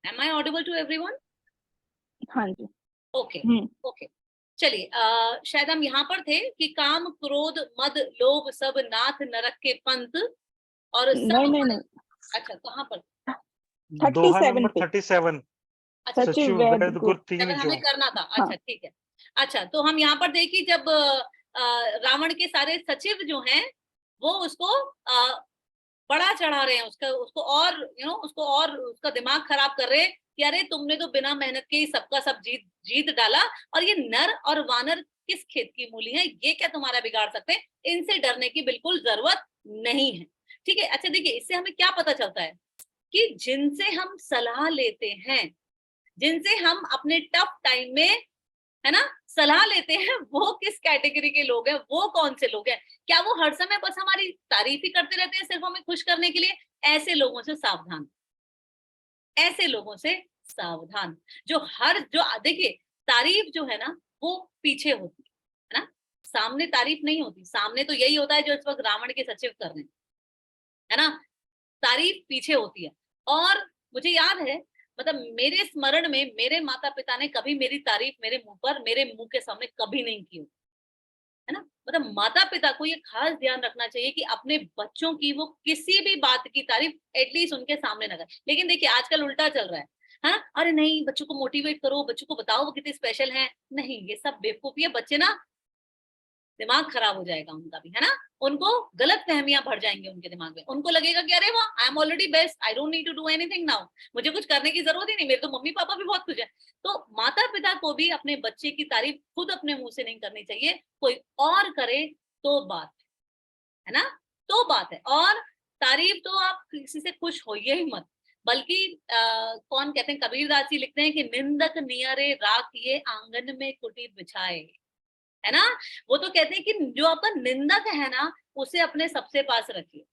M I audible to everyone? हाँ जी। Okay okay, चलिए शायद हम यहाँ पर थे कि काम क्रोध मद लोभ सब नाथ नरक के पंथ और सब नहीं नहीं नहीं, अच्छा कहाँ पर? दोहा 37 नंबर पे 37। अच्छा सचिव सचिव वैद वैद गुर। गुर तीन हमें जो। करना था, हाँ अच्छा ठीक है। अच्छा तो हम यहाँ पर देखिए जब रावण के सारे सचिव जो हैं वो उसको बड़ा चढ़ा रहे हैं, उसका उसको और उसको और उसका दिमाग खराब कर रहे हैं कि अरे तुमने तो बिना मेहनत के ही सबका सब जीत जीत डाला, और ये नर और वानर किस खेत की मूली है, ये क्या तुम्हारा बिगाड़ सकते हैं, इनसे डरने की बिल्कुल जरूरत नहीं है। ठीक है, अच्छा देखिए इससे हमें क्या पता चलता है कि जिनसे हम सलाह लेते हैं, जिनसे हम अपने टफ टाइम में है ना सलाह लेते हैं, वो किस कैटेगरी के लोग हैं, वो कौन से लोग हैं। क्या वो हर समय बस हमारी तारीफ ही करते रहते हैं सिर्फ हमें खुश करने के लिए? ऐसे लोगों से सावधान, ऐसे लोगों से सावधान। जो देखिए तारीफ जो है ना वो पीछे होती है ना, सामने तारीफ नहीं होती। सामने तो यही होता है जो इस वक्त रावण के सचिव कर रहे हैं, है ना, तारीफ पीछे होती है। और मुझे याद है, मतलब मेरे स्मरण में मेरे माता पिता ने कभी मेरी तारीफ मेरे मुंह पर, मेरे मुंह के सामने कभी नहीं की, है ना। मतलब माता पिता को ये खास ध्यान रखना चाहिए कि अपने बच्चों की वो किसी भी बात की तारीफ एटलीस्ट उनके सामने ना करें। लेकिन देखिए आजकल उल्टा चल रहा है, हाँ अरे नहीं बच्चों को मोटिवेट करो, बच्चों को बताओ वो कितने स्पेशल हैं। नहीं, ये सब बेवकूफी है। बच्चे ना दिमाग खराब हो जाएगा उनका भी, है ना, उनको गलत फहमियां भर जाएंगे उनके दिमाग में। उनको लगेगा कि अरे वाह I am already best, I don't need to do anything now, मुझे कुछ करने की जरूरत ही नहीं, मेरे तो मम्मी पापा भी बहुत खुश है। तो माता पिता को भी अपने बच्चे की तारीफ खुद अपने मुंह से नहीं करनी चाहिए, कोई और करे तो बात है ना, तो बात है। और तारीफ तो आप किसी से खुश होइए ही मत, बल्कि कौन कहते हैं, कबीरदास जी लिखते हैं कि निंदक नियरे राखिए आंगन में कुटीर बिछाए, है ना। वो तो कहते हैं कि जो आपका निंदक है ना उसे अपने सबसे पास रखिए,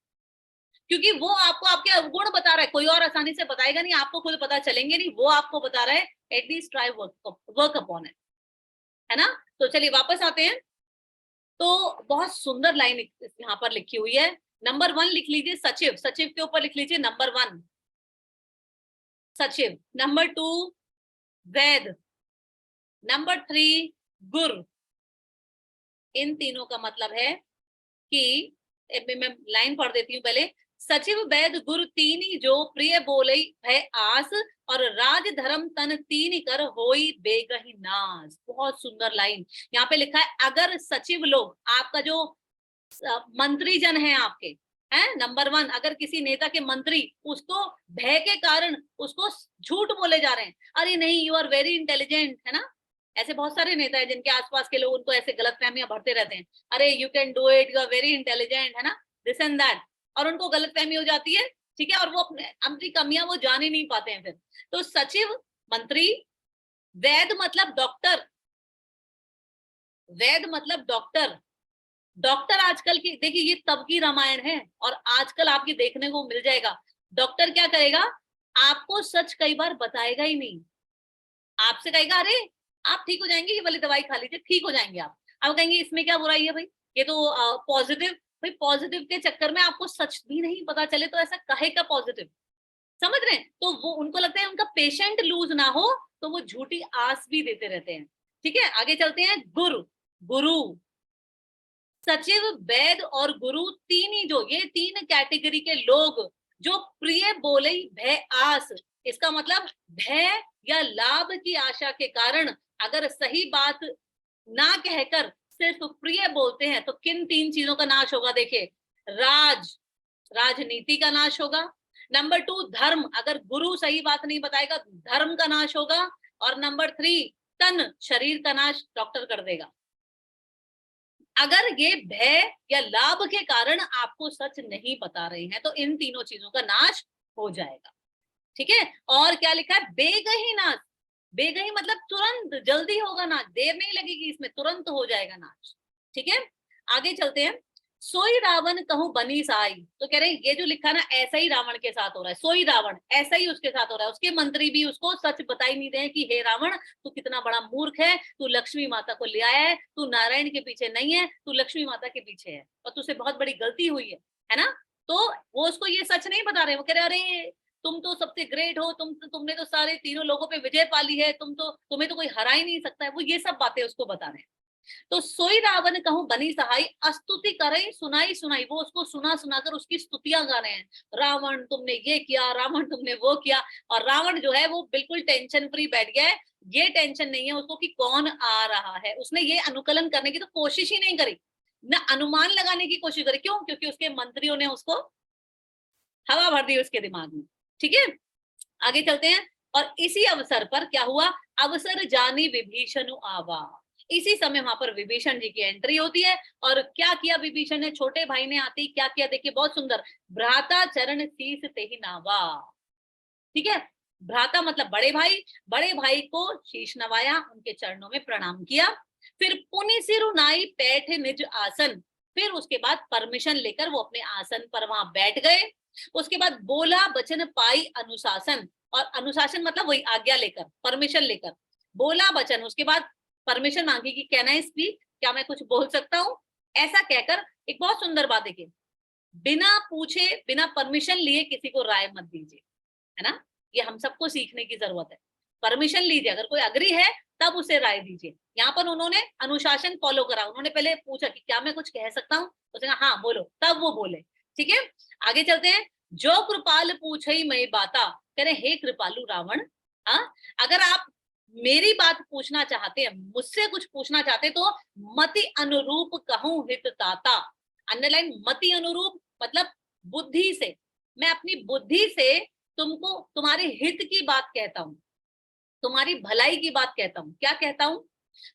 क्योंकि वो आपको आपके अवगुण बता रहा है, कोई और आसानी से बताएगा नहीं, आपको खुद पता चलेंगे नहीं, वो आपको बता रहा है। At least try work upon it, है ना। तो चलिए वापस आते हैं। तो बहुत सुंदर लाइन यहाँ पर लिखी हुई है। नंबर 1 लिख लीजिए सचिव, सचिव के ऊपर लिख लीजिए नंबर 1 सचिव, नंबर 2 वैद, नंबर 3 गुर। इन तीनों का मतलब है कि मैं लाइन पढ़ देती हूँ पहले। सचिव वैद गुरु तीनी जो प्रिय बोले है आस, और राज धर्म तन तीन कर होई बेगही नाज। बहुत सुंदर लाइन यहाँ पे लिखा है। अगर सचिव लोग, आपका जो मंत्री जन है आपके, हैं नंबर 1, अगर किसी नेता के मंत्री उसको भय के कारण उसको झूठ बोले जा रहे हैं, अरे नहीं यू आर वेरी इंटेलिजेंट, है ना। ऐसे बहुत सारे नेता है जिनके आसपास के लोग उनको ऐसे गलत फहमियां भरते रहते हैं, अरे you can do it, you are very intelligent, है ना, दिस एंड दैट, और उनको गलत फहमी हो जाती है। ठीक है, और वो अपनी कमियां वो जान ही नहीं पाते हैं फिर। तो सचिव मंत्री, वैद मतलब डॉक्टर, वैद मतलब डॉक्टर। डॉक्टर आजकल की देखिए ये तब की रामायण है और आजकल आपकी देखने को मिल जाएगा। डॉक्टर क्या करेगा, आपको सच कई बार बताएगा ही नहीं, आपसे कहेगा अरे आप ठीक हो जाएंगे, ये वाली दवाई खा लीजिए ठीक हो जाएंगे आप कहेंगे इसमें क्या बुराई है भाई, ये तो पॉजिटिव। भाई पॉजिटिव के चक्कर में आपको सच भी नहीं पता चले तो ऐसा कहेगा पॉजिटिव, समझ रहे हैं। तो वो उनको लगता है उनका पेशेंट लूज ना हो, तो वो झूठी आस भी देते रहते हैं। ठीक है, आगे चलते हैं। गुरु, गुरु, सचिव वैद और गुरु तीन ही, जो ये तीन कैटेगरी के लोग जो प्रिय बोले भय आस, इसका मतलब भय या लाभ की आशा के कारण अगर सही बात ना कहकर सिर्फ प्रिय बोलते हैं तो किन 3 चीजों का नाश होगा देखिए। राजनीति का नाश होगा। नंबर 2 धर्म, अगर गुरु सही बात नहीं बताएगा धर्म का नाश होगा। और नंबर 3 तन, शरीर का नाश डॉक्टर कर देगा। अगर ये भय या लाभ के कारण आपको सच नहीं बता रहे हैं तो इन तीनों चीजों का नाश हो जाएगा। ठीक है, और क्या लिखा है, बेगही नाश। बेगही मतलब तुरंत, जल्दी होगा नाश, देर नहीं लगेगी इसमें, तुरंत हो जाएगा नाश। ठीक है, आगे चलते हैं। सोई रावण कहूं बनी साई, तो कह रहे हैं ये जो लिखा ना ऐसा ही रावण के साथ हो रहा है। सोई रावण ऐसा ही उसके साथ हो रहा है, उसके मंत्री भी उसको सच बता ही नहीं रहे कि हे रावण तू कितना बड़ा मूर्ख है, तू लक्ष्मी माता को ले आया है, तू नारायण के पीछे नहीं है, तू लक्ष्मी माता के पीछे है और तुझसे बहुत बड़ी गलती हुई है ना। तो वो उसको ये सच नहीं बता रहे, वो कह रहे अरे तुम तो सबसे ग्रेट हो, तुमने तो सारे तीनों लोगों पे विजय पाली है, तुम्हें तो कोई हरा ही नहीं सकता है। वो ये सब बातें उसको बता रहे हैं। तो सोई रावण कहूं बनी सहाय, अस्तुति करे सुनाई सुनाई, वो उसको सुना सुनाकर उसकी स्तुतियां गा रहे हैं। रावण तुमने ये किया, रावण तुमने वो किया। और रावण जो है वो बिल्कुल टेंशन फ्री बैठ गया है। ये टेंशन नहीं है उसको कि कौन आ रहा है। उसने ये अनुकलन करने की तो कोशिश ही नहीं करी, न अनुमान लगाने की कोशिश करी। क्यों? क्योंकि उसके मंत्रियों ने उसको हवा भर दी उसके दिमाग में। ठीक है, आगे चलते हैं। और इसी अवसर पर क्या हुआ, अवसर जानी विभीषण आवा। इसी समय वहां पर विभीषण जी की एंट्री होती है। और क्या किया विभीषण ने, छोटे भाई ने आते ही क्या किया, देखिए बहुत सुंदर, भ्राता चरण शीस ते ही नावा। ठीक है, भ्राता मतलब बड़े भाई, बड़े भाई को शीश नवाया, उनके चरणों में प्रणाम किया। फिर पुनि सिरुनाई पैठ निज आसन, फिर उसके बाद परमिशन लेकर वो अपने आसन पर वहां बैठ गए। उसके बाद बोला बचन पाई अनुशासन, और अनुशासन मतलब वही आज्ञा लेकर, परमिशन लेकर बोला बचन। उसके बाद परमिशन मांगी कि कैन आई स्पीक, क्या मैं कुछ बोल सकता हूं। ऐसा कहकर एक बहुत सुंदर बात देखिए, बिना पूछे बिना परमिशन लिए किसी को राय मत दीजिए, है ना। ये हम सबको सीखने की जरूरत है। परमिशन लीजिए, अगर कोई अग्री है तब उसे राय दीजिए। यहाँ पर उन्होंने अनुशासन फॉलो करा, उन्होंने पहले पूछा कि क्या मैं कुछ कह सकता हूँ, उसने कहा हाँ बोलो, तब वो बोले। ठीक है, आगे चलते हैं। जो कृपाल पूछई मैं बाता, कह रहे हे कृपालु रावण, हाँ अगर आप मेरी बात पूछना चाहते हैं, मुझसे कुछ पूछना चाहते तो मति अनुरूप कहूं हित ताता। अंडरलाइन, मति अनुरूप मतलब बुद्धि से, मैं अपनी बुद्धि से तुमको तुम्हारे हित की बात कहता हूं, तुम्हारी भलाई की बात कहता हूं। क्या कहता हूं,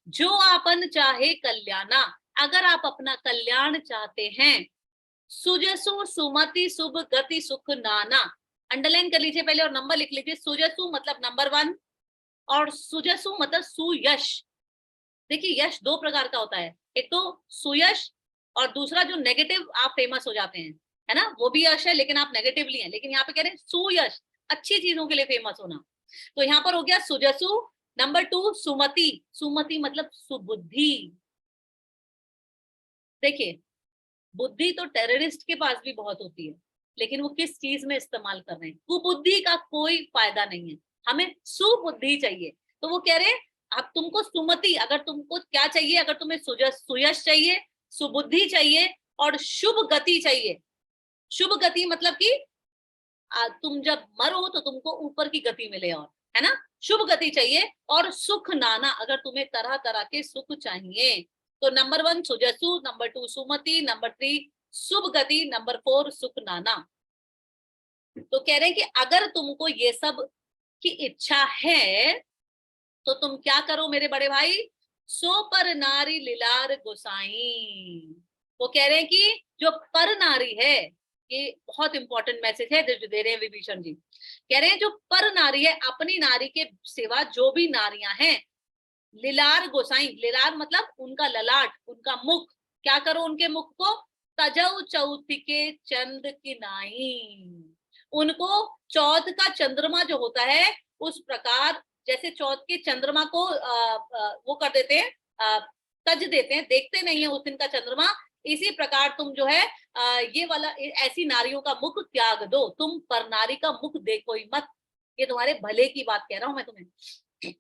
जो आपन चाहे कल्याणा, अगर आप अपना कल्याण चाहते हैं, सुजसु सुमति शुभ गति सुख नाना। अंडरलाइन कर लीजिए पहले और नंबर लिख लीजिए। सुजसु मतलब नंबर 1, और सुजसु मतलब सुयश। देखिए यश दो प्रकार का होता है, एक तो सुयश, और दूसरा जो नेगेटिव आप फेमस हो जाते हैं, है ना, वो भी यश है लेकिन आप नेगेटिवली हैं। लेकिन यहाँ पे कह रहे हैं सुयश, अच्छी चीजों के लिए फेमस होना। तो यहाँ पर हो गया सुजसु। नंबर 2 सुमति, सुमति मतलब सुबुद्धि। देखिए बुद्धि तो टेररिस्ट के पास भी बहुत होती है, लेकिन वो किस चीज में इस्तेमाल कर रहे हैं। कुबुद्धि का कोई फायदा नहीं है, हमें सुबुद्धि चाहिए। तो वो कह रहे हैं अब तुमको सुमति, अगर तुमको क्या चाहिए, अगर तुम्हें सुयश चाहिए, सुबुद्धि चाहिए और शुभ गति चाहिए। शुभ गति मतलब कि तुम जब मरो तो तुमको ऊपर की गति मिले, और है ना, शुभ गति चाहिए। और सुख नाना, अगर तुम्हें तरह तरह के सुख चाहिए तो नंबर 1 सुजसु, नंबर 2 सुमति, नंबर 3 शुभ गति, नंबर 4 सुख नाना। तो कह रहे हैं कि अगर तुमको ये सब की इच्छा है तो तुम क्या करो मेरे बड़े भाई, सो पर नारी लीलार गोसाई। वो कह रहे हैं कि जो पर नारी है, ये बहुत इंपॉर्टेंट मैसेज है जो दे रहे हैं विभीषण जी। कह रहे हैं जो पर नारी है, अपनी नारी के सिवा जो भी नारियां हैं, लीलार गोसाई, लीलार मतलब उनका ललाट, उनका मुख, क्या करो उनके मुख को, तजऊ चौथ के चंद की नाई, उनको चौथ का चंद्रमा जो होता है उस प्रकार, जैसे चौथ के चंद्रमा को वो कर देते हैं, तज देते हैं, देखते नहीं है उस दिन का चंद्रमा, इसी प्रकार तुम जो है ये वाला ऐसी नारियों का मुख त्याग दो, तुम पर नारी का मुख देखो ही मत। ये तुम्हारे भले की बात कह रहा हूं मैं तुम्हें।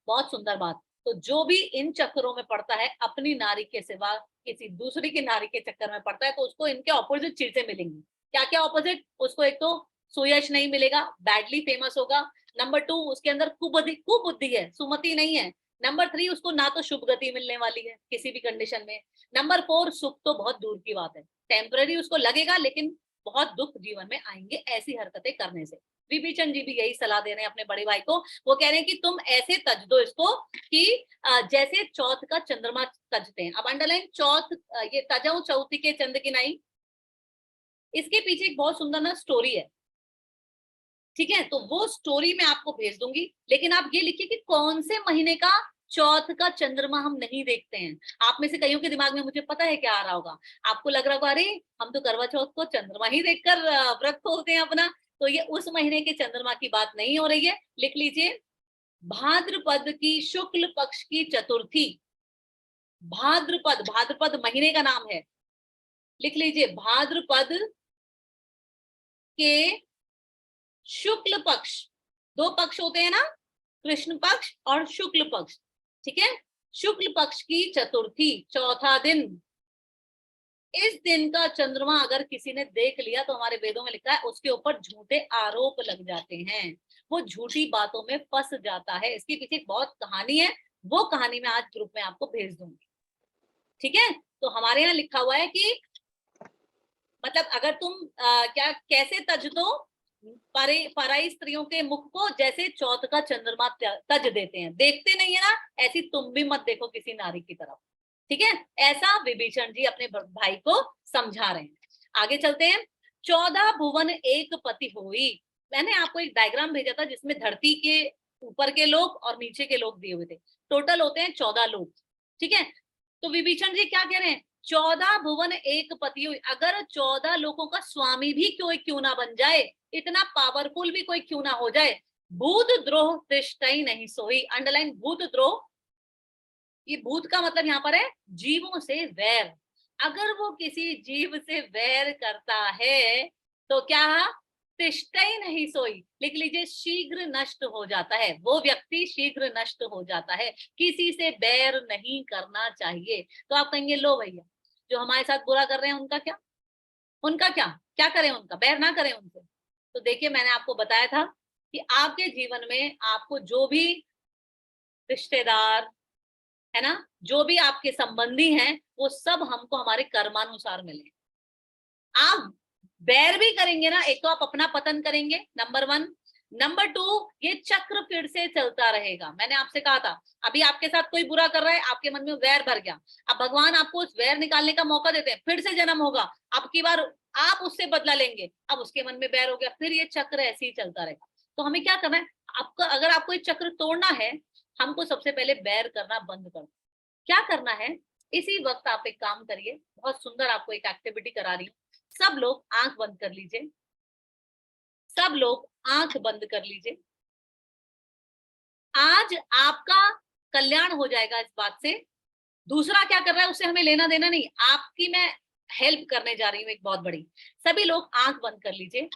बहुत सुंदर बात। तो जो भी इन चक्करों में पड़ता है, अपनी नारी के सिवा किसी दूसरी की नारी के चक्कर में पड़ता है, तो उसको इनके ऑपोजिट चीजें मिलेंगी। क्या क्या ऑपोजिट, उसको एक तो सुयश नहीं मिलेगा, बैडली फेमस होगा। नंबर 2 उसके अंदर कुबुद्धि है, सुमति नहीं है। नंबर 3 उसको ना तो शुभ गति मिलने वाली है किसी भी कंडीशन में। नंबर 4 सुख तो बहुत दूर की बात है, टेम्पररी उसको लगेगा, लेकिन बहुत दुख जीवन में आएंगे ऐसी हरकतें करने से। विभीषण जी भी यही सलाह दे रहे हैं अपने बड़े भाई को। वो कह रहे हैं कि तुम ऐसे तज दो इसको कि जैसे चौथ का चंद्रमा तजते हैं। अब अंडरलाइन चौथ, ये तजाऊ चौथी के चंद की नाई, इसके पीछे एक बहुत सुंदर ना स्टोरी है। ठीक है, तो वो स्टोरी मैं आपको भेज दूंगी, लेकिन आप ये लिखिए कि कौन से महीने का चौथ का चंद्रमा हम नहीं देखते हैं। आप में से कईयों के दिमाग में मुझे पता है क्या आ रहा होगा, आपको लग रहा होगा अरे हम तो करवा चौथ को चंद्रमा ही देखकर व्रत खोलते हैं अपना। तो ये उस महीने के चंद्रमा की बात नहीं हो रही है, लिख लीजिए भाद्रपद की शुक्ल पक्ष की चतुर्थी। भाद्रपद, भाद्रपद महीने का नाम है, लिख लीजिए भाद्रपद के शुक्ल पक्ष, दो पक्ष होते हैं ना, कृष्ण पक्ष और शुक्ल पक्ष, ठीक है। शुक्ल पक्ष की चतुर्थी, चौथा दिन, इस दिन का चंद्रमा अगर किसी ने देख लिया तो हमारे वेदों में लिखा है उसके ऊपर झूठे आरोप लग जाते हैं, वो झूठी बातों में फंस जाता है। इसके पीछे एक बहुत कहानी है, वो कहानी मैं आज ग्रुप में आपको भेज दूंगी, ठीक है। तो हमारे यहाँ लिखा हुआ है कि मतलब अगर तुम क्या कैसे तज दो पराई स्त्रियों के मुख को, जैसे चौथ का चंद्रमा तज देते हैं, देखते नहीं है ना, ऐसी तुम भी मत देखो किसी नारी की तरफ, ठीक है। ऐसा विभीषण जी अपने भाई को समझा रहे हैं। आगे चलते हैं। 14 भुवन एक पति होई, मैंने आपको एक डायग्राम भेजा था जिसमें धरती के ऊपर के लोग और नीचे के लोग दिए हुए थे, टोटल होते हैं 14 लोग, ठीक है। तो विभीषण जी क्या कह रहे हैं, 14 भुवन एक पति हुई, अगर 14 लोगों का स्वामी भी क्यों ना बन जाए, इतना पावरफुल भी कोई क्यों ना हो जाए, भूत द्रोह तिष्ठई नहीं सोई, अंडरलाइन भूत द्रोह, ये भूत का मतलब यहाँ पर है जीवों से वैर, अगर वो किसी जीव से वैर करता है तो क्या, तिष्ठई नहीं सोई, लिख लीजिए शीघ्र नष्ट हो जाता है, वो व्यक्ति शीघ्र नष्ट हो जाता है, किसी से बैर नहीं करना चाहिए। तो आप कहेंगे लो भैया जो हमारे साथ बुरा कर रहे हैं उनका क्या, उनका क्या, क्या करें, उनका बैर ना करें उनसे। तो देखिए मैंने आपको बताया था कि आपके जीवन में आपको जो भी रिश्तेदार है ना, जो भी आपके संबंधी हैं, वो सब हमको हमारे कर्मानुसार मिले। आप बैर भी करेंगे ना, एक तो आप अपना पतन करेंगे, नंबर 1, नंबर 2 ये चक्र फिर से चलता रहेगा। मैंने आपसे कहा था अभी आपके साथ कोई बुरा कर रहा है, आपके मन में वैर भर गया, अब भगवान आपको उस वैर निकालने का मौका देते हैं, फिर से जन्म होगा, अब की बार आप उससे बदला लेंगे, अब उसके मन में वैर हो गया, फिर ये चक्र ऐसे ही चलता रहेगा। तो हमें क्या करना है, आपका अगर आपको ये चक्र तोड़ना है, हमको सबसे पहले बैर करना बंद कर, क्या करना है, इसी वक्त आप एक काम करिए, बहुत सुंदर आपको एक एक्टिविटी करा रही हूँ, सब लोग आंख बंद कर लीजिए, सब लोग आंख बंद कर लीजिए। आज आपका कल्याण हो जाएगा इस बात से, दूसरा क्या कर रहा है उससे हमें लेना देना नहीं, आपकी मैं हेल्प करने जा रही हूँ एक बहुत बड़ी। सभी लोग आंख बंद कर लीजिए,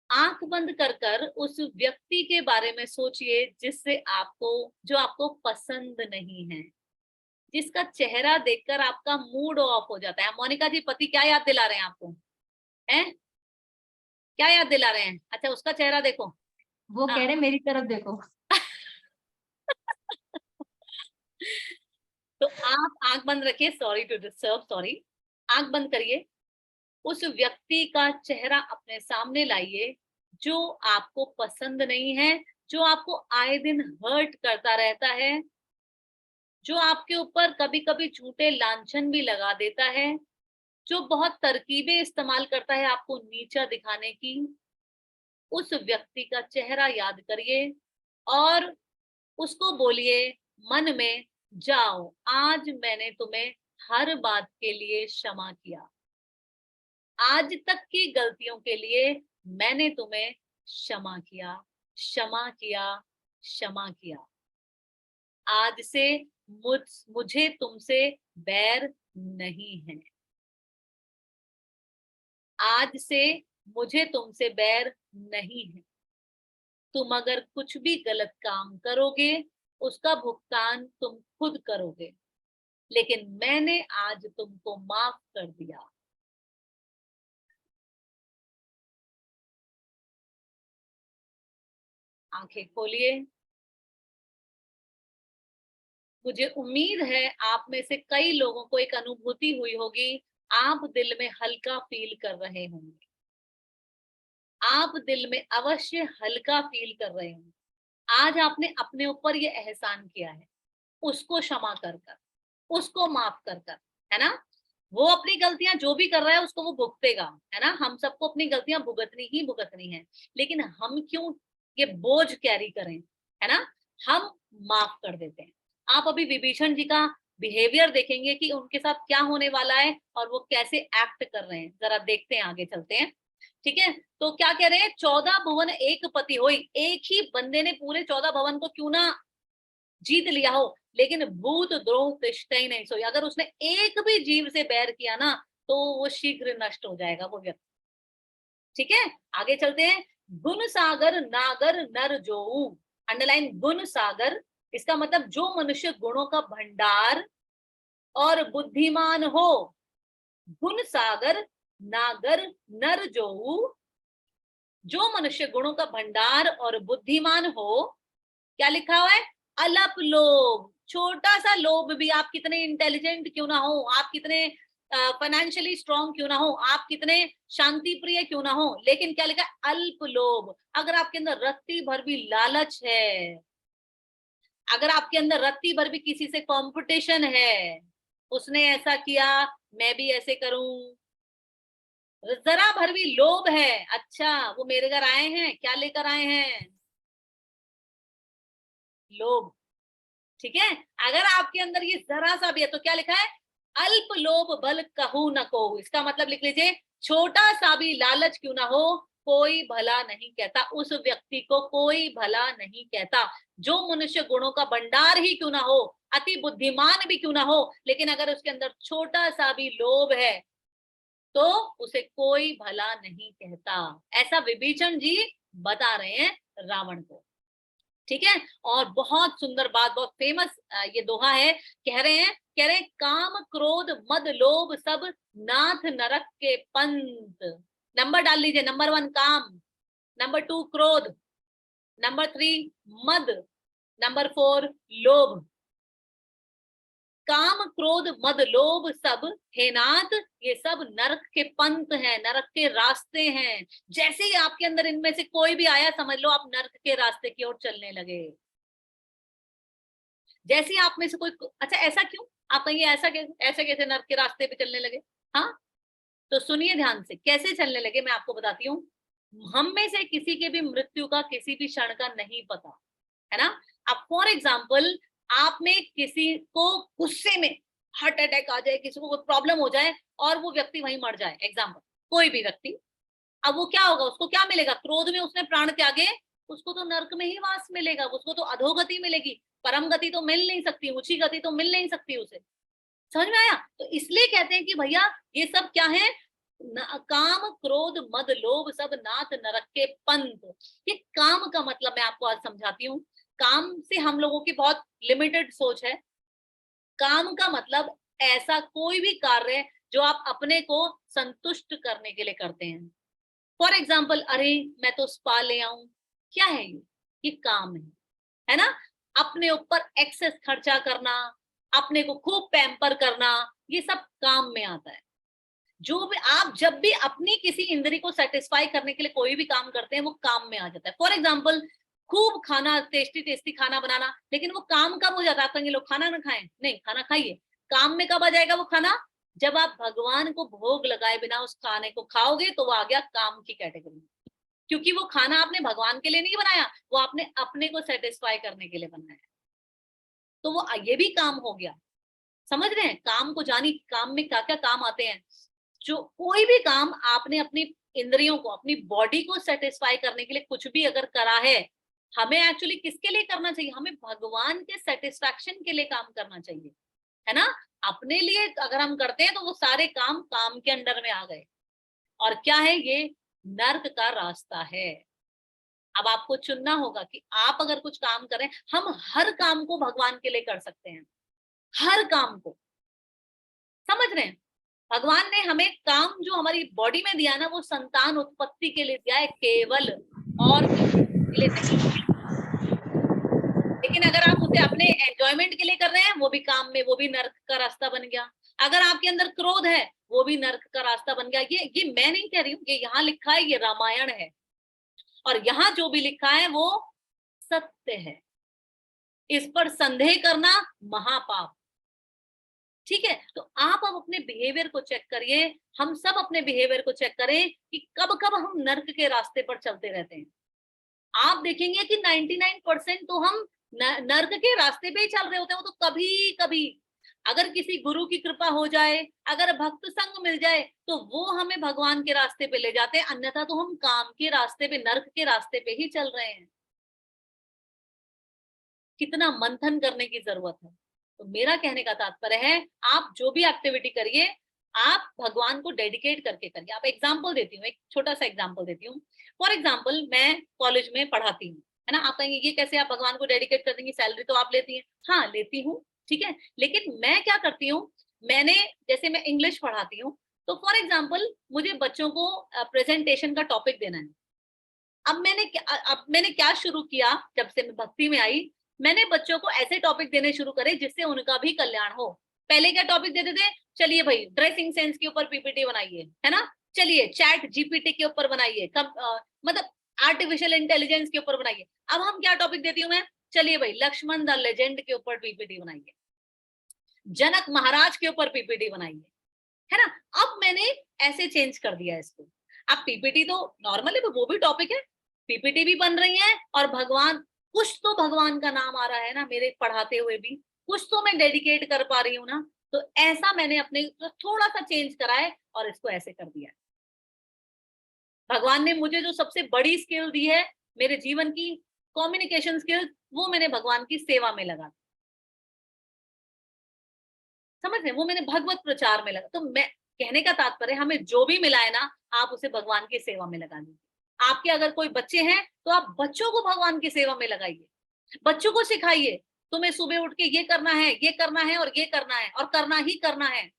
आंख बंद कर कर उस व्यक्ति के बारे में सोचिए जिससे आपको, जो आपको पसंद नहीं है, जिसका चेहरा देखकर आपका मूड ऑफ हो जाता है। मोनिका जी पति क्या याद दिला रहे हैं आपको, हैं क्या याद दिला रहे हैं, अच्छा उसका चेहरा देखो, वो हाँ। कह रहे मेरी तरफ देखो। तो आप आंख बंद रखिए, सॉरी टू डिस्टर्ब, सॉरी, आंख बंद करिए, उस व्यक्ति का चेहरा अपने सामने लाइए जो आपको पसंद नहीं है, जो आपको आए दिन हर्ट करता रहता है, जो आपके ऊपर कभी कभी झूठे लांछन भी लगा देता है, जो बहुत तरकीबें इस्तेमाल करता है आपको नीचा दिखाने की, उस व्यक्ति का चेहरा याद करिए और उसको बोलिए मन में, जाओ आज मैंने तुम्हें हर बात के लिए क्षमा किया, आज तक की गलतियों के लिए मैंने तुम्हें क्षमा किया, क्षमा किया, क्षमा किया, आज से मुझे तुमसे बैर नहीं है, आज से मुझे तुमसे बैर नहीं है, तुम अगर कुछ भी गलत काम करोगे उसका भुगतान तुम खुद करोगे, लेकिन मैंने आज तुमको माफ कर दिया। आंखें खोलिए, मुझे उम्मीद है आप में से कई लोगों को एक अनुभूति हुई होगी, आप दिल में हल्का फील कर रहे होंगे, आप दिल में अवश्य हल्का फील कर रहे होंगे। आज आपने अपने ऊपर ये एहसान किया है, उसको क्षमा कर कर, उसको माफ कर कर, है ना, वो अपनी गलतियां जो भी कर रहा है उसको वो भुगतेगा, है ना, हम सबको अपनी गलतियां भुगतनी है, लेकिन हम क्यों ये बोझ कैरी करें, है ना, हम माफ कर देते हैं। आप अभी विभीषण जी का बिहेवियर देखेंगे कि उनके साथ क्या होने वाला है और वो कैसे एक्ट कर रहे हैं, जरा देखते हैं, आगे चलते हैं, ठीक है। तो क्या कह रहे हैं, 14 भुवन एक पति होई, एक ही बंदे ने पूरे 14 भवन को क्यों ना जीत लिया हो, लेकिन भूत द्रोह तिष्ठई नहीं सोई, अगर उसने एक भी जीव से बैर किया ना तो वो शीघ्र नष्ट हो जाएगा वो व्यक्ति। ठीक है, आगे चलते हैं। गुण सागर नागर नर जोऊ, अंडरलाइन गुण सागर, इसका मतलब जो मनुष्य गुणों का भंडार और बुद्धिमान हो। गुण सागर नागर नर जोऊ, जो मनुष्य गुणों का भंडार और बुद्धिमान हो। क्या लिखा हुआ है? अलप लोभ, छोटा सा लोभ भी, आप कितने इंटेलिजेंट क्यों ना हो, आप कितने फाइनेंशियली स्ट्रांग क्यों ना हो, आप कितने शांति प्रिय क्यों ना हो, लेकिन क्या लिखा है? अल्प लोभ। अगर आपके अंदर रत्ती भर भी लालच है, अगर आपके अंदर रत्ती भर भी किसी से कंपटीशन है, उसने ऐसा किया मैं भी ऐसे करूं, जरा भर भी लोभ है, अच्छा वो मेरे घर आए हैं, क्या लेकर आए हैं? लोभ। ठीक है, अगर आपके अंदर ये जरा सा भी है तो क्या लिखा है? अल्प लोभ बल कहू न को। इसका मतलब लिख लीजिए, छोटा सा भी लालच क्यों ना हो, कोई भला नहीं कहता, उस व्यक्ति को कोई भला नहीं कहता। जो मनुष्य गुणों का भंडार ही क्यों ना हो, अति बुद्धिमान भी क्यों ना हो, लेकिन अगर उसके अंदर छोटा सा भी लोभ है तो उसे कोई भला नहीं कहता। ऐसा विभीषण जी बता रहे हैं रावण को। ठीक है, और बहुत सुंदर बात, बहुत फेमस ये दोहा है। कह रहे हैं काम क्रोध मद लोभ सब नाथ नरक के पंत। नंबर डाल लीजिए, नंबर 1 काम, नंबर 2 क्रोध, नंबर 3 मद, नंबर 4 लोभ। काम क्रोध मद लोभ सब हे नाथ, ये सब नरक के पंथ हैं, नरक के रास्ते हैं। जैसे ही आपके अंदर इनमें से कोई भी आया, समझ लो आप नरक के रास्ते की ओर चलने लगे। जैसे ही आप में से कोई, अच्छा ऐसा क्यों, आप कहेंगे ऐसा कैसे नरक के रास्ते पे चलने लगे? हाँ, तो सुनिए ध्यान से, कैसे चलने लगे मैं आपको बताती हूँ। हम में से किसी के भी मृत्यु का किसी भी क्षण का नहीं पता, है ना। अब फॉर एग्जाम्पल, आप में किसी को गुस्से में हार्ट अटैक आ जाए, किसी को कोई प्रॉब्लम हो जाए और वो व्यक्ति वहीं मर जाए, एग्जाम्पल कोई भी व्यक्ति, अब वो क्या होगा, उसको क्या मिलेगा? क्रोध में उसने प्राण त्यागे, उसको तो नरक में ही वास मिलेगा, उसको तो अधोगति मिलेगी, परम गति तो मिल नहीं सकती, ऊंची गति तो मिल नहीं सकती उसे। समझ में आया? तो इसलिए कहते हैं कि भैया ये सब क्या है? काम क्रोध मद लोभ सब नाथ नरक के पंथ। ये काम का मतलब मैं आपको आज समझाती हूँ। काम से हम लोगों की बहुत लिमिटेड सोच है। काम का मतलब ऐसा कोई भी कार्य जो आप अपने को संतुष्ट करने के लिए करते हैं। फॉर एग्जाम्पल, अरे मैं तो स्पा ले आऊं, क्या है ये काम है ना। अपने ऊपर एक्सेस खर्चा करना, अपने को खूब पैम्पर करना, ये सब काम में आता है। जो भी आप जब भी अपनी किसी इंद्री को सेटिस्फाई करने के लिए कोई भी काम करते हैं, वो काम में आ जाता है। फॉर एग्जाम्पल, खूब खाना, टेस्टी टेस्टी खाना बनाना, लेकिन वो काम कब हो जाता है? आप कहेंगे लोग खाना ना खाएं, नहीं, खाना खाइए। काम में कब आ जाएगा वो खाना? जब आप भगवान को भोग लगाए बिना उस खाने को खाओगे तो वो आ गया काम की कैटेगरी में। क्योंकि वो खाना आपने भगवान के लिए नहीं बनाया, वो आपने अपने को सेटिस्फाई करने के लिए बनाया, तो वो ये भी काम हो गया। समझ रहे हैं? काम को जानी, काम में क्या क्या काम आते हैं। जो कोई भी काम आपने अपनी इंद्रियों को, अपनी बॉडी को सेटिस्फाई करने के लिए कुछ भी अगर करा है, हमें एक्चुअली किसके लिए करना चाहिए? हमें भगवान के सेटिस्फैक्शन के लिए काम करना चाहिए, है ना। अपने लिए अगर हम करते हैं तो वो सारे काम काम के अंडर में आ गए। और क्या है ये? नर्क का रास्ता है। अब आपको चुनना होगा कि आप अगर कुछ काम करें, हम हर काम को भगवान के लिए कर सकते हैं, हर काम को। समझ रहे हैं? भगवान ने हमें काम जो हमारी बॉडी में दिया ना, वो संतान उत्पत्ति के लिए दिया है केवल, और के लिए नहीं। लेकिन अगर आप उसे अपने एंजॉयमेंट के लिए कर रहे हैं, वो भी काम में, वो भी नर्क का रास्ता बन गया। अगर आपके अंदर क्रोध है, वो भी नर्क का रास्ता बन गया। ये मैं नहीं कह रही हूँ, ये यहाँ लिखा है, ये रामायण है, और यहाँ जो भी लिखा है वो सत्य है। इस पर संदेह करना महापाप। ठीक है, तो आप अब अपने बिहेवियर को चेक करिए, हम सब अपने बिहेवियर को चेक करें कि कब कब हम नर्क के रास्ते पर चलते रहते हैं। आप देखेंगे कि 99% तो हम नर्क के रास्ते पे ही चल रहे होते हैं। वो तो कभी कभी अगर किसी गुरु की कृपा हो जाए, अगर भक्त संग मिल जाए, तो वो हमें भगवान के रास्ते पे ले जाते हैं, अन्यथा तो हम काम के रास्ते पे, नर्क के रास्ते पे ही चल रहे हैं। कितना मंथन करने की जरूरत है। तो मेरा कहने का तात्पर्य है, आप जो भी एक्टिविटी करिए, आप भगवान को डेडिकेट करके करिए। आप एग्जाम्पल देती हूँ, एक छोटा सा एग्जाम्पल देती हूँ। फॉर एग्जाम्पल मैं कॉलेज में पढ़ाती हूँ, है ना। आप कहेंगे ये कैसे आप भगवान को डेडिकेट कर देंगी, सैलरी तो आप लेती हैं। हाँ लेती हूँ, ठीक है, लेकिन मैं क्या करती हूँ, मैंने जैसे मैं इंग्लिश पढ़ाती हूँ, तो फॉर एग्जाम्पल मुझे बच्चों को प्रेजेंटेशन का टॉपिक देना है। अब मैंने क्या शुरू किया, जब से मैं भक्ति में आई, मैंने बच्चों को ऐसे टॉपिक देने शुरू करे जिससे उनका भी कल्याण हो। पहले क्या टॉपिक देते थे, चलिए भाई ड्रेसिंग सेंस के ऊपर पीपीटी बनाइए, है ना, चलिए चैट जीपीटी के ऊपर बनाइए, मतलब आर्टिफिशियल इंटेलिजेंस के ऊपर बनाइए। अब हम क्या टॉपिक देती हूँ मैं, चलिए भाई लक्ष्मण द लेजेंड के ऊपर पीपीटी बनाइए, जनक महाराज के ऊपर पीपीटी बनाइए, है ना। अब मैंने ऐसे चेंज कर दिया इसको। अब पीपीटी तो नॉर्मल है, वो भी टॉपिक है, पीपीटी भी बन रही है, और भगवान, कुछ तो भगवान का नाम आ रहा है ना मेरे पढ़ाते हुए भी, कुछ तो मैं डेडिकेट कर पा रही हूँ ना। तो ऐसा मैंने अपने थोड़ा सा चेंज करा है और इसको ऐसे कर दिया है। भगवान ने मुझे जो सबसे बड़ी स्किल दी है मेरे जीवन की, कम्युनिकेशन स्किल, वो मैंने भगवान की सेवा में लगा, समझ रहे, वो मैंने भगवत प्रचार में लगा। तो मैं कहने का तात्पर्य, हमें जो भी मिला है ना, आप उसे भगवान की सेवा में लगा दीजिए। आपके अगर कोई बच्चे हैं तो आप बच्चों को भगवान की सेवा में लगाइए, बच्चों को सिखाइए, तुम्हें सुबह उठ के ये करना है, ये करना है, और ये करना है, और करना ही करना है।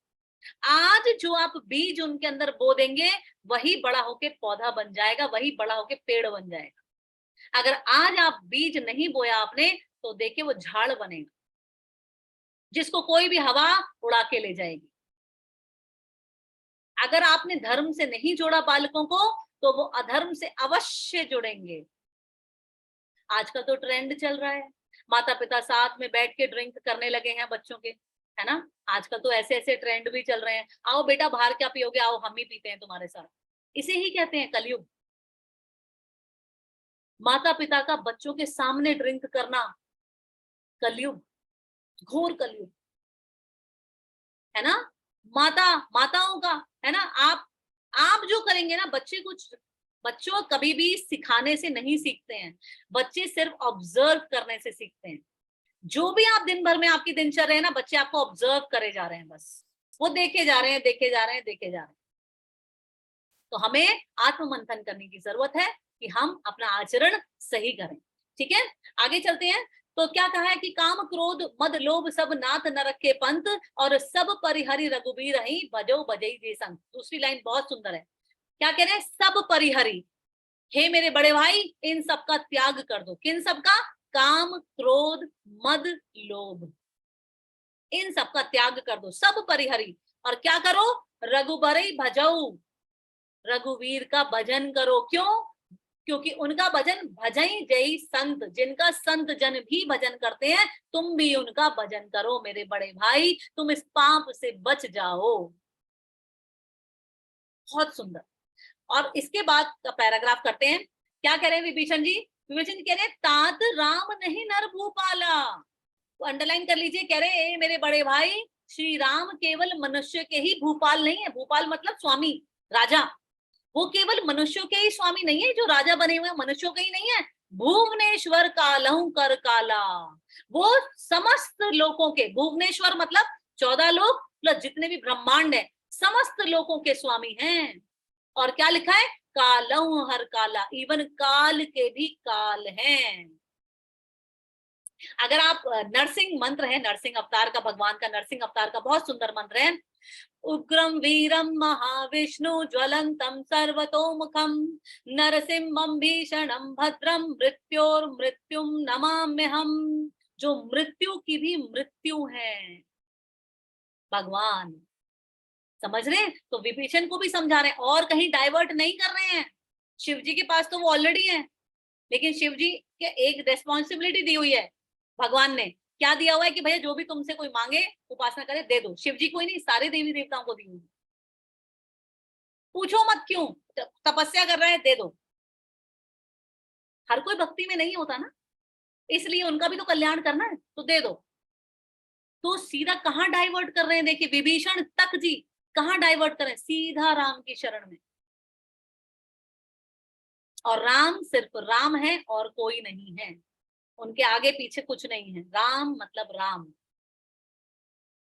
आज जो आप बीज उनके अंदर बो देंगे, वही बड़ा होके पौधा बन जाएगा, वही बड़ा होके पेड़ बन जाएगा। अगर आज आप बीज नहीं बोया आपने, तो देखिए वो झाड़ बनेगा, जिसको कोई भी हवा उड़ा के ले जाएगी। अगर आपने धर्म से नहीं जोड़ा बालकों को, तो वो अधर्म से अवश्य जुड़ेंगे। आजकल तो ट्रेंड चल रहा है, माता पिता साथ में बैठ के ड्रिंक करने लगे हैं बच्चों के, है ना। आजकल तो ऐसे ऐसे ट्रेंड भी चल रहे हैं, आओ बेटा बाहर क्या पियोगे, आओ हम ही पीते हैं तुम्हारे साथ। इसे ही कहते हैं कलयुग। माता पिता का बच्चों के सामने ड्रिंक करना, कलयुग, घोर कलयुग, है ना। माताओं का, है ना। आप जो करेंगे ना, बच्चों कभी भी सिखाने से नहीं सीखते हैं, बच्चे सिर्फ ऑब्जर्व करने से सीखते हैं। जो भी आप दिन भर में आपकी दिनचर्या है ना, बच्चे आपको ऑब्जर्व करे जा रहे हैं, बस वो देखे जा रहे हैं, देखे जा रहे हैं, देखे जा रहे हैं। तो हमें आत्म मंथन करने की जरूरत है कि हम अपना आचरण सही करें, ठीक है। आगे चलते हैं। तो क्या कहा है कि काम क्रोध मद लोभ सब नाथ न रखे पंथ, और सब परिहरि रघुबीर ही भजो भजई जे संत। दूसरी लाइन बहुत सुंदर है, क्या कह रहे हैं, सब परिहरि, हे मेरे बड़े भाई, इन सब का त्याग कर दो। किन सब का, काम क्रोध मद लोभ, इन सब का त्याग कर दो, सब परिहरि, और क्या करो, रघुबरई भजऊ, रघुवीर का भजन करो। क्यों, क्योंकि उनका भजन भजई जय संत, जिनका संत जन भी भजन करते हैं, तुम भी उनका भजन करो मेरे बड़े भाई, तुम इस पाप से बच जाओ। बहुत सुंदर। और इसके बाद का पैराग्राफ करते हैं, क्या कह रहे हैं विभीषण जी, विभीषण जी कह रहे हैं, तात राम नहीं नर भूपाला। तो अंडरलाइन कर लीजिए, कह रहे हैं मेरे बड़े भाई, श्री राम केवल मनुष्य के ही भूपाल नहीं है, भूपाल मतलब स्वामी, राजा। वो केवल मनुष्यों के ही स्वामी नहीं है, जो राजा बने हुए मनुष्यों के ही नहीं है, भुवनेश्वर कालहू कर काला, वो समस्त लोकों के, भुवनेश्वर मतलब 14 लोक प्लस जितने भी ब्रह्मांड है, समस्त लोकों के स्वामी हैं। और क्या लिखा है, कालहू हर काला, इवन काल के भी काल हैं। अगर आप नरसिंह मंत्र है, नरसिंह अवतार का, भगवान का नरसिंह अवतार का बहुत सुंदर मंत्र है, उग्रम वीरम महाविष्णु ज्वलंतम सर्वतोमुखम नरसिंहम भीषणम भद्रम मृत्युम नमाम्यहम। जो मृत्यु की भी मृत्यु है भगवान, समझ रहे हैं। तो विभीषण को भी समझा रहे हैं, और कहीं डाइवर्ट नहीं कर रहे हैं। शिव जी के पास तो वो ऑलरेडी है, लेकिन शिव जी के एक रेस्पॉन्सिबिलिटी दी हुई है, भगवान ने क्या दिया हुआ है कि भैया जो भी तुमसे कोई मांगे उपासना करे दे दो। शिव जी कोई नहीं, सारे देवी देवताओं को दी हुई, पूछो मत क्यों, तपस्या कर रहे हैं दे दो। हर कोई भक्ति में नहीं होता ना, इसलिए उनका भी तो कल्याण करना है, तो दे दो। तो सीधा कहाँ डाइवर्ट कर रहे हैं, देखिए विभीषण तक जी कहाँ डाइवर्ट कर रहे हैं, सीधा राम की शरण में। और राम सिर्फ राम है और कोई नहीं है, उनके आगे पीछे कुछ नहीं है, राम मतलब राम,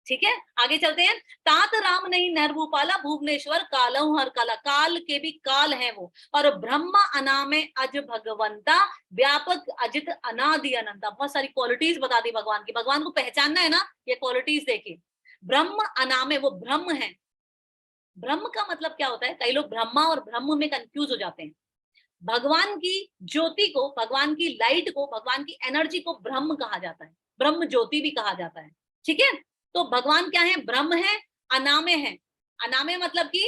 ठीक है, आगे चलते हैं। तात राम नहीं नरभूपाला भुवनेश्वर कालहु हर काला, काल के भी काल है वो। और ब्रह्मा अनामे अज भगवंता व्यापक अजित अनादि अनंता। बहुत सारी क्वालिटीज बता दी भगवान की। भगवान को पहचानना है ना, ये क्वालिटीज देखिए। ब्रह्म अनामे, वो ब्रह्म है। ब्रह्म का मतलब क्या होता है? कई लोग ब्रह्मा और ब्रह्म में कंफ्यूज हो जाते हैं। भगवान की ज्योति को, भगवान की लाइट को, भगवान की एनर्जी को ब्रह्म कहा जाता है, ब्रह्म ज्योति भी कहा जाता है। ठीक है, तो भगवान क्या है? ब्रह्म है, अनामे है। अनामे मतलब कि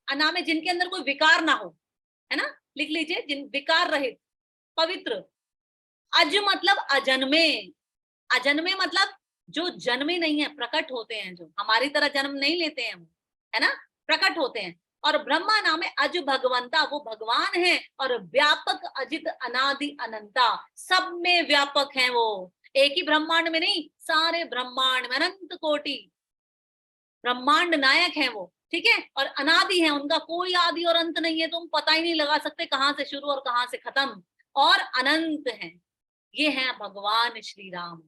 अनामे जिनके अंदर कोई विकार ना हो, है ना, लिख लीजिए, जिन विकार रहित, पवित्र। अज मतलब अजन्मे, अजन्मे मतलब जो जन्मे नहीं है, प्रकट होते हैं, जो हमारी तरह जन्म नहीं लेते हैं वो, है ना, प्रकट होते हैं। और ब्रह्मा नाम है अज भगवंता, वो भगवान है। और व्यापक अजित अनादि अनंता, सब में व्यापक है वो, एक ही ब्रह्मांड में नहीं, सारे ब्रह्मांड में, अनंत कोटि ब्रह्मांड नायक है वो। ठीक है, और अनादि है, उनका कोई आदि और अंत नहीं है, तुम पता ही नहीं लगा सकते कहां से शुरू और कहां से खत्म। और अनंत है, ये है भगवान श्री राम।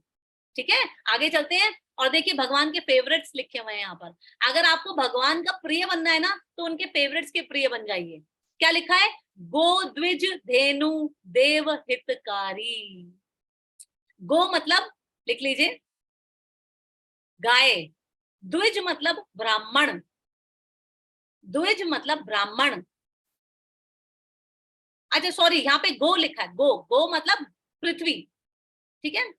ठीक है, आगे चलते हैं और देखिए भगवान के फेवरेट्स लिखे हुए हैं यहाँ पर। अगर आपको भगवान का प्रिय बनना है ना, तो उनके फेवरेट्स के प्रिय बन जाइए। क्या लिखा है? गो द्विज धेनु देव हितकारी। गो मतलब लिख लीजिए गाय, द्विज मतलब ब्राह्मण, द्विज मतलब ब्राह्मण। अच्छा सॉरी, यहाँ पे गो लिखा है, गो, गो मतलब पृथ्वी। ठीक है,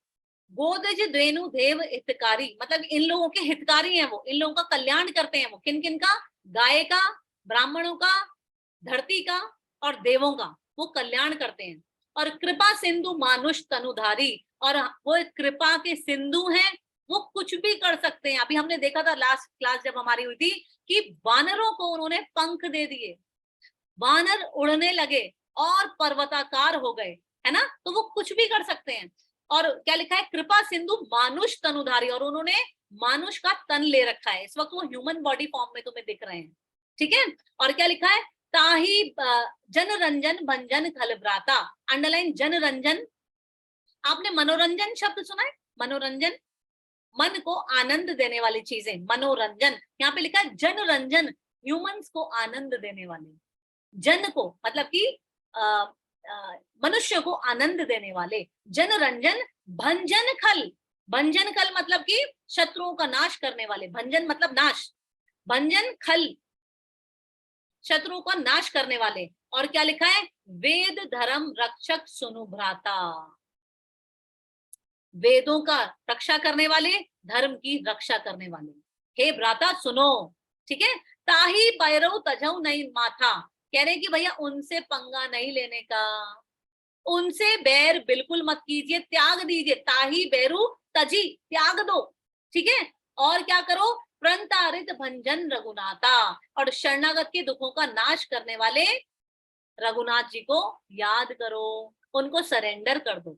गोदज धेनु देव हितकारी, मतलब इन लोगों के हितकारी हैं वो, इन लोगों का कल्याण करते हैं वो। किन किन का? गाय का, ब्राह्मणों का, धरती का और देवों का, वो कल्याण करते हैं। और कृपा सिंधु मानुष तनुधारी, और वो कृपा के सिंधु हैं, वो कुछ भी कर सकते हैं। अभी हमने देखा था लास्ट क्लास जब हमारी हुई थी कि वानरों को उन्होंने पंख दे दिए, वानर उड़ने लगे और पर्वताकार हो गए, है ना, तो वो कुछ भी कर सकते हैं। और क्या लिखा है? कृपा सिंधु मानुष तनुधारी, और उन्होंने मानुष का तन ले रखा है, इस वक्त वो ह्यूमन बॉडी फॉर्म में तुम्हें दिख रहे हैं। ठीक है, और क्या लिखा है? ताही जन रंजन भंजन खलव्राता, अंडरलाइन जन रंजन। आपने मनोरंजन शब्द सुना है? मनोरंजन, मन को आनंद देने वाली चीजें, मनोरंजन। यहाँ पे लिखा है जन रंजन, ह्यूमंस को आनंद देने वाले, जन को मतलब कि मनुष्य को आनंद देने वाले। जन रंजन भंजन खल, भंजन खल मतलब कि शत्रुओं का नाश करने वाले, भंजन मतलब नाश, भंजन खल शत्रुओं का नाश करने वाले। और क्या लिखा है? वेद धर्म रक्षक सुनु भ्राता, वेदों का रक्षा करने वाले, धर्म की रक्षा करने वाले, हे भ्राता सुनो। ठीक है, ताही पैरव तजऊ नहीं माथा, कह रहे कि भैया उनसे पंगा नहीं लेने का, उनसे बैर बिल्कुल मत कीजिए, त्याग दीजिए। ताही बैरू तजी, त्याग दो। ठीक है, और क्या करो? प्रंतारित भंजन रघुनाथा, और शरणागत के दुखों का नाश करने वाले रघुनाथ जी को याद करो, उनको सरेंडर कर दो,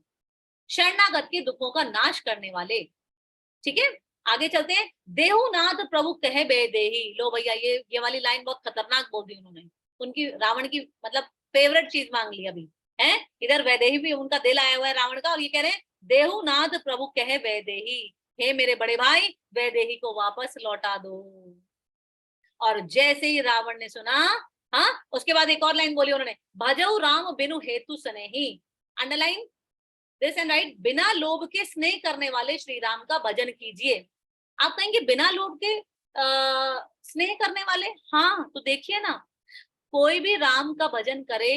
शरणागत के दुखों का नाश करने वाले। ठीक है, आगे चलते हैं। देहुनाथ प्रभु कहे बेदेही, लो भैया ये वाली लाइन बहुत खतरनाक बोल दी उन्होंने, उनकी रावण की मतलब फेवरेट चीज मांग ली अभी है। इधर वैदेही भी उनका दिल आया हुआ है रावण का, और ये कह रहे हैं देहुनाथ प्रभु कहे वैदेही, हे मेरे बड़े भाई वैदेही को वापस लौटा दो। और जैसे ही रावण ने सुना, हाँ, उसके बाद एक और लाइन बोली उन्होंने, भजऊ राम बिनु हेतु स्नेही, अंडरलाइन दिस एंड राइट, बिना लोभ के स्नेह करने वाले श्री राम का भजन कीजिए। आप कहेंगे बिना लोभ के स्नेह करने वाले, हाँ, तो देखिए ना, कोई भी राम का भजन करे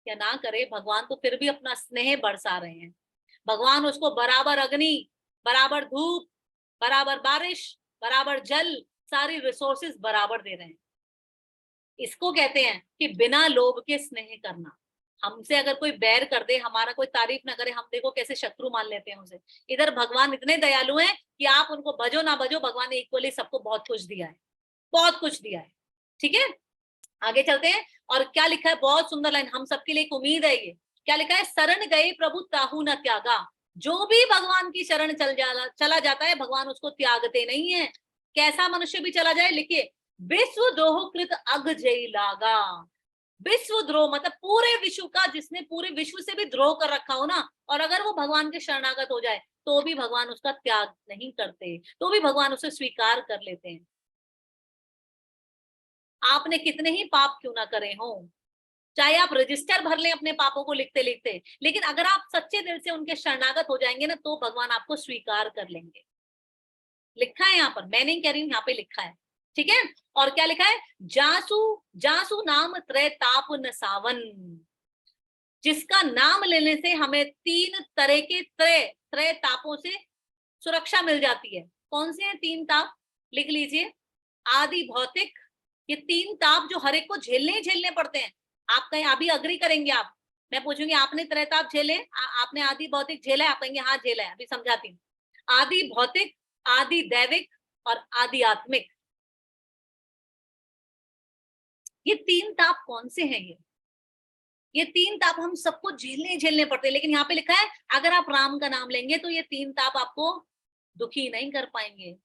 या ना करे, भगवान तो फिर भी अपना स्नेह बरसा रहे हैं। भगवान उसको बराबर अग्नि, बराबर धूप, बराबर बारिश, बराबर जल, सारी रिसोर्सेज बराबर दे रहे हैं। इसको कहते हैं कि बिना लोभ के स्नेह करना। हमसे अगर कोई बैर कर दे, हमारा कोई तारीफ ना करे, हम देखो कैसे शत्रु मान लेते हैं उसे। इधर भगवान इतने दयालु हैं कि आप उनको भजो ना भजो, भगवान ने इक्वली सबको बहुत कुछ दिया है, बहुत कुछ दिया है। ठीक है, आगे चलते हैं। और क्या लिखा है? बहुत सुंदर लाइन, हम सबके लिए एक उम्मीद है ये। क्या लिखा है? शरण गए प्रभु ताहू न त्यागा, जो भी भगवान की शरण चला जाता है, भगवान उसको त्यागते नहीं है। कैसा मनुष्य भी चला जाए, लिखिए, विश्व द्रोह कृत अग जय लागा। विश्व द्रोह मतलब पूरे विश्व का, जिसने पूरे विश्व से भी द्रोह कर रखा हो ना, और अगर वो भगवान के शरणागत हो जाए तो भी भगवान उसका त्याग नहीं करते, तो भी भगवान उसे स्वीकार कर लेते हैं। आपने कितने ही पाप क्यों ना करे हो, चाहे आप रजिस्टर भर लें अपने पापों को लिखते लिखते, लेकिन अगर आप सच्चे दिल से उनके शरणागत हो जाएंगे ना, तो भगवान आपको स्वीकार कर लेंगे। लिखा है यहाँ पर, मैं नहीं कह रही हूँ, यहाँ पे लिखा है, ठीक है। और क्या लिखा है, जासु जासु नाम त्रय ताप न सावन, जिसका नाम लेने से हमें 3 तरह के त्रय त्रय तापों से सुरक्षा मिल जाती है। कौन से हैं 3 ताप, लिख लीजिए। आदि भौतिक, ये 3 ताप जो हर एक को झेलने ही झेलने पड़ते हैं। आप कहीं अभी अग्री करेंगे, आप, मैं पूछूंगी आपने त्रय ताप झेले, आपने आदि भौतिक झेला है, आप कहेंगे हाँ झेला है। अभी समझाती हूँ। आदि भौतिक, आदि दैविक और आदि आत्मिक, ये 3 ताप कौन से हैं? ये 3 ताप हम सबको झेलने झेलने पड़ते हैं, लेकिन यहाँ पे लिखा है अगर आप राम का नाम लेंगे तो ये 3 ताप आपको दुखी नहीं कर पाएंगे।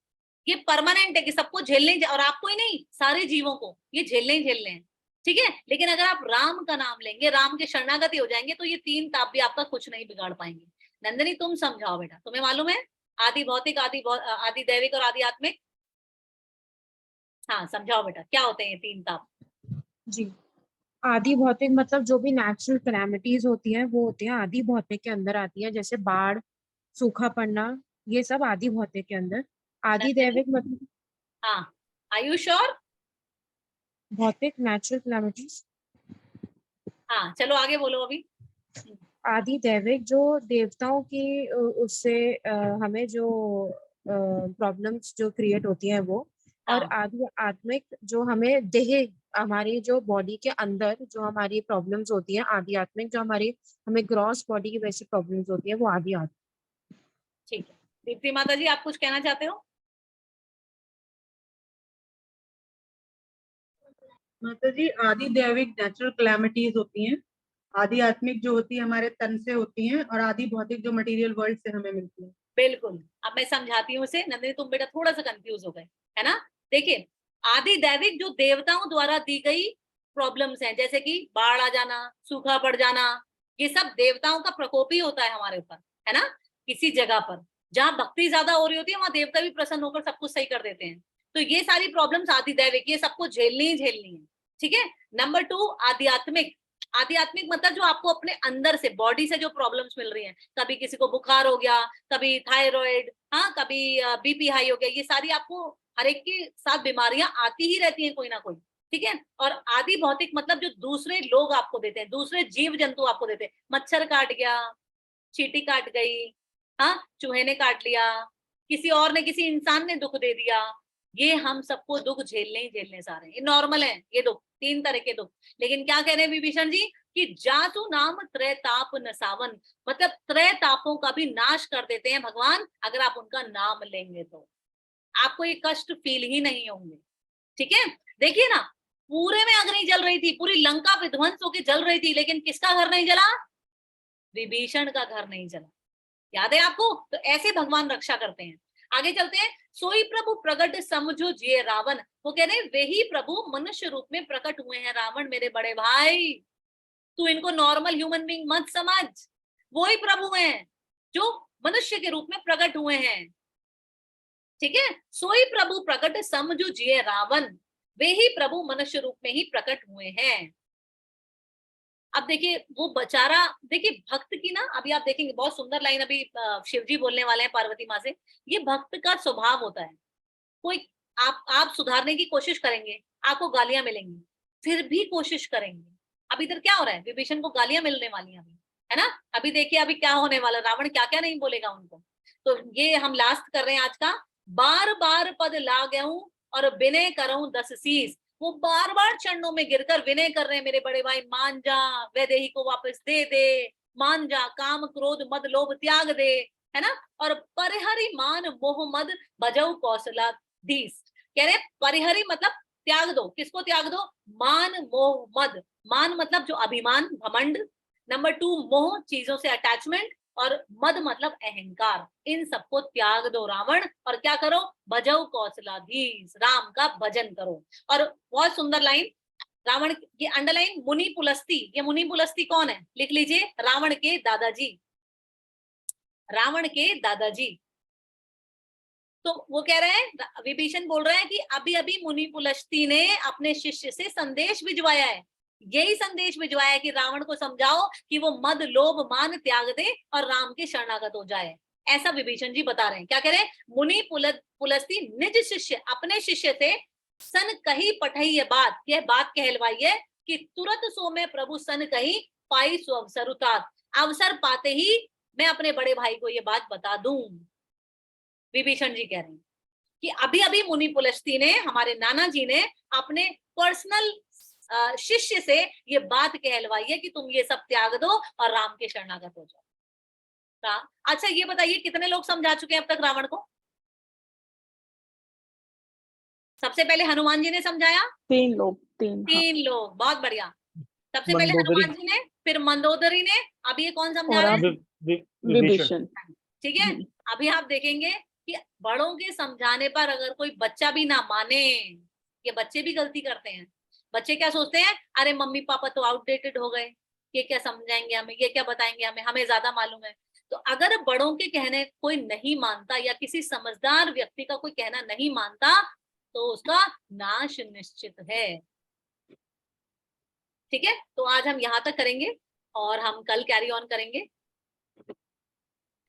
ये परमानेंट है कि सबको झेलने, और आपको ही नहीं सारे जीवों को ये झेलने ही झेलने हैं, ठीक है। लेकिन अगर आप राम का नाम लेंगे, राम के शरणागति हो जाएंगे, तो ये 3 ताप भी आपका कुछ नहीं बिगाड़ पाएंगे। नंदिनी तुम समझाओ बेटा, तुम्हें मालूम है आदि भौतिक, आदि दैविक और आदि आत्मिक? हाँ समझाओ बेटा, क्या होते हैं ये 3 ताप? जी, आदि भौतिक मतलब जो भी नेचुरल कैलामिटीज होती हैं वो होती हैं आदि भौतिक के अंदर आती है, जैसे बाढ़, सूखा पड़ना, ये सब आदि भौतिक के अंदर। आदि नंदिनी, दैविक मतलब हाँ, आर यू श्योर? भौतिक नेचुरल कैलामिटीज। हाँ चलो आगे बोलो अभी। आदि दैविक जो देवताओं की उससे हमें जो प्रॉब्लम्स जो क्रिएट होती हैं वो। और हाँ आदि आत्मिक जो हमें देह, हमारी जो बॉडी के अंदर जो हमारी प्रॉब्लम्स होती हैं, आदि आत्मिक जो हमारी हमें ग्रॉस बॉडी की वजह से प्रॉब्लम्स होती है वो आदि आत्मिक। ठीक है। दीप्ति माता जी आप कुछ कहना चाहते हो? माता जी, आदि दैविक नेचुरल कैलामिटीज होती हैं, आदि आत्मिक जो होती है हमारे तन से होती हैं, और आदि भौतिक जो मटेरियल वर्ल्ड से हमें मिलती है। बिल्कुल, अब मैं समझाती हूँ उसे। नंदिनी तुम बेटा थोड़ा सा कंफ्यूज हो गए, है ना। देखिए, आदि दैविक जो देवताओं द्वारा दी गई प्रॉब्लम्स हैं, जैसे कि बाढ़ आ जाना, सूखा पड़ जाना, ये सब देवताओं का प्रकोप ही होता है हमारे ऊपर, है ना। किसी जगह पर जहाँ भक्ति ज्यादा हो रही होती है, वहां देवता भी प्रसन्न होकर सब कुछ सही कर देते हैं। तो ये सारी प्रॉब्लम्स आदि दैविक, ये सबको झेलनी ही झेलनी है, ठीक है। नंबर 2 आध्यात्मिक। आध्यात्मिक मतलब जो आपको अपने अंदर से, बॉडी से जो प्रॉब्लम्स मिल रही हैं, कभी किसी को बुखार हो गया, कभी थायराइड, हाँ, कभी बीपी हाई हो गया, ये सारी आपको हर एक के साथ बीमारियां आती ही रहती हैं कोई ना कोई, ठीक है। और आदि भौतिक मतलब जो दूसरे लोग आपको देते हैं, दूसरे जीव जंतु आपको देते हैं। मच्छर काट गया, चींटी काट गई, हाँ, चूहे ने काट लिया, किसी और ने, किसी इंसान ने दुख दे दिया, ये हम सबको दुख झेलने ही झेलने सारे, ये नॉर्मल है ये दुख, 3 तरह के दुख। लेकिन क्या कह रहे हैं विभीषण जी कि जासु नाम त्रय ताप न सावन, मतलब त्रय तापों का भी नाश कर देते हैं भगवान अगर आप उनका नाम लेंगे तो। आपको ये कष्ट फील ही नहीं होंगे, ठीक है। देखिए ना, पूरे में अग्नि जल रही थी, पूरी लंका विध्वंस होकर जल रही थी, लेकिन किसका घर नहीं जला? विभीषण का घर नहीं जला। याद है आपको? तो ऐसे भगवान रक्षा करते हैं। आगे चलते हैं। सोई प्रभु प्रगट समझो जिये रावण, वो कह रहे हैं वही प्रभु मनुष्य रूप में प्रकट हुए हैं। रावण मेरे बड़े भाई, तू इनको नॉर्मल ह्यूमन बीइंग मत समझ, वही प्रभु हैं जो मनुष्य के रूप में प्रकट हुए हैं, ठीक है। सोई प्रभु प्रकट समझो जिये रावण, वे ही प्रभु मनुष्य रूप में ही प्रकट हुए हैं। अब देखिए वो बेचारा, देखिए भक्त की ना, अभी आप देखेंगे बहुत सुंदर लाइन अभी शिव जी बोलने वाले हैं पार्वती माँ से। ये भक्त का स्वभाव होता है, कोई आप सुधारने की कोशिश करेंगे, आपको गालियां मिलेंगी, फिर भी कोशिश करेंगे। अब इधर क्या हो रहा है, विभीषण को गालियां मिलने वाली हैं अभी, है ना। अभी देखिए अभी क्या होने वाला, रावण क्या क्या नहीं बोलेगा उनको। तो ये हम लास्ट कर रहे हैं आज का। बार बार पद ला गयूं और विनय करूं 10 शीस, वो बार बार चरणों में गिरकर विनय कर रहे हैं, मेरे बड़े भाई मान जा, वैदेही को वापस दे दे, मान जा, काम क्रोध मद लोभ त्याग दे, है ना। और परिहरि मान मोह मद भजऊ कौशला धीस, कह रहे परिहरि मतलब त्याग दो, किसको त्याग दो? मान मोह मद, मान मतलब जो अभिमान घमंड, नंबर 2 मोह चीजों से अटैचमेंट, और मद मतलब अहंकार, इन सबको त्याग दो रावण, और क्या करो? भजऊ कौशलाधीश, राम का भजन करो। और बहुत सुंदर लाइन रावण, ये अंडरलाइन, मुनि पुलस्ती, ये मुनि पुलस्ती कौन है लिख लीजिए, रावण के दादाजी, रावण के दादाजी। तो वो कह रहे हैं, विभीषण बोल रहे हैं कि अभी अभी मुनि पुलस्त्य ने अपने शिष्य से संदेश भिजवाया है, यही संदेश भिजवाया है कि रावण को समझाओ कि वो मद लोभ मान त्याग दे और राम के शरणागत हो जाए। ऐसा विभीषण जी बता रहे हैं। क्या कह रहे हैं? मुनि पुलस्त्य निज शिष्य, अपने शिष्य से सन कही पठई ये बात, यह बात कहलवाई है कि तुरंत सो में प्रभु सन कही पाई सो अवसर उतात, अवसर पाते ही मैं अपने बड़े भाई को ये बात बता दूं। विभीषण जी कह रहे हैं कि अभी अभी मुनि पुलस्त्य ने, हमारे नाना जी ने अपने पर्सनल शिष्य से ये बात कहलवाई है कि तुम ये सब त्याग दो और राम के शरणागत हो जाओ। अच्छा ये बताइए कितने लोग समझा चुके हैं अब तक रावण को? सबसे पहले हनुमान जी ने समझाया, 3 लोग, 3 हाँ। 3 लोग, बहुत बढ़िया। सबसे पहले मंदोदरी। हनुमान जी ने, फिर मंदोदरी ने, अब ये कौन समझा और रहा अब है? विभीषण। विभीषण। ठीक है, हम्म, अभी आप देखेंगे कि बड़ों के समझाने पर अगर कोई बच्चा भी ना माने, ये बच्चे भी गलती करते हैं। बच्चे क्या सोचते हैं, अरे मम्मी पापा तो आउटडेटेड हो गए, ये क्या समझाएंगे हमें, ये क्या बताएंगे हमें, हमें ज्यादा मालूम है। तो अगर बड़ों के कहने कोई नहीं मानता या किसी समझदार व्यक्ति का कोई कहना नहीं मानता तो उसका नाश निश्चित है। ठीक है, तो आज हम यहाँ तक करेंगे और हम कल कैरी ऑन करेंगे।